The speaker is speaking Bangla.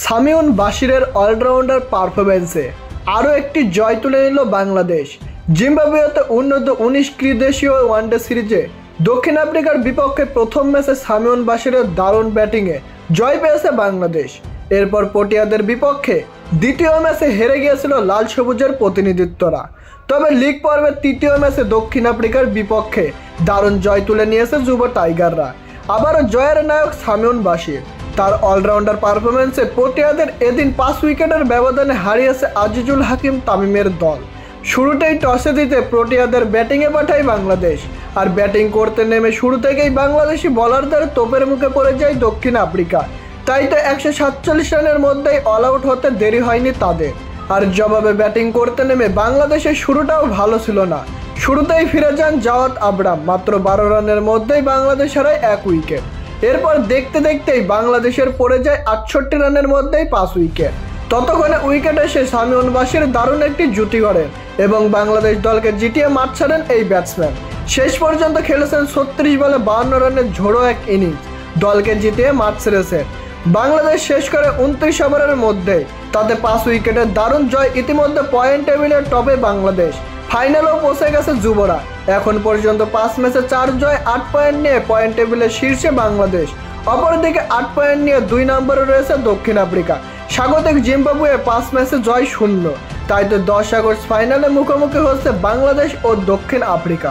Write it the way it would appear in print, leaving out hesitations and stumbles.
শামীউন বাশিরের অলরাউন্ডার পারফরম্যান্সে আরও একটি জয় তুলে নিল বাংলাদেশ। জিম্বাবুয়েতে উন্নত 19 ত্রিদেশীয় ওয়ানডে সিরিজে দক্ষিণ আফ্রিকার বিপক্ষে প্রথম ম্যাচে শামীউন বাশিরের দারুণ ব্যাটিংয়ে জয় পেয়েছে বাংলাদেশ। এরপর পটিয়াদের বিপক্ষে দ্বিতীয় ম্যাচে হেরে গিয়েছিল লাল সবুজের প্রতিনিধিত্বরা। তবে লিগ পর্বের তৃতীয় ম্যাচে দক্ষিণ আফ্রিকার বিপক্ষে দারুণ জয় তুলে নিয়েছে যুব টাইগাররা। আবারও জয়ের নায়ক শামীউন বাশির। তার অলরাউন্ডার পারফরম্যান্সে পটিয়াদের এদিন 5 উইকেটের ব্যবধানে হারিয়েছে আজিজুল হাকিম তামিমের দল। শুরুতেই টসে জিতে পটিয়াদের ব্যাটিংয়ে পাঠায় বাংলাদেশ। আর ব্যাটিং করতে নেমে শুরু থেকেই বাংলাদেশি বোলারদের তোপের মুখে পড়ে যায় দক্ষিণ আফ্রিকা। তাই তো 147 রানের মধ্যেই অল আউট হতে দেরি হয়নি তাদের। আর জবাবে ব্যাটিং করতে নেমে বাংলাদেশের শুরুটাও ভালো ছিল না। শুরুতেই ফিরে যান জাওয়াদ আবরাম, মাত্র 12 রানের মধ্যেই বাংলাদেশ হারায় 1 উইকেট। এরপর দেখতে দেখতেই বাংলাদেশের পড়ে যায় 68 রানের মধ্যেই 5 উইকেট। ততক্ষণে উইকেট এসে শামীউন বাশির দারুণ একটি জুটি গড়েন এবং বাংলাদেশ দলকে জিতিয়ে মাঠ ছাড়েন এই ব্যাটসম্যান। শেষ পর্যন্ত খেলেছেন 36 বলে 52 রানের ঝোড়ো এক ইনিংস, দলকে জিতিয়ে মাঠ ছেড়েছে। বাংলাদেশ শেষ করে 29 ওভারের মধ্যে, তাতে 5 উইকেটের দারুণ জয়। ইতিমধ্যে পয়েন্ট টেবিলের টপে বাংলাদেশ, ফাইনালেও পৌঁছে গেছে যুবরা। এখন পর্যন্ত 5 ম্যাচে 4 জয়, 8 পয়েন্ট নিয়ে পয়েন্ট টেবিলের শীর্ষে বাংলাদেশ। অপরদিকে 8 পয়েন্ট নিয়ে 2 নম্বরে রয়েছে দক্ষিণ আফ্রিকা। স্বাগতিক জিম্বাবুয়ে 5 ম্যাচে জয় 0। তাই তো 10 আগস্ট ফাইনালে মুখোমুখি হচ্ছে বাংলাদেশ ও দক্ষিণ আফ্রিকা।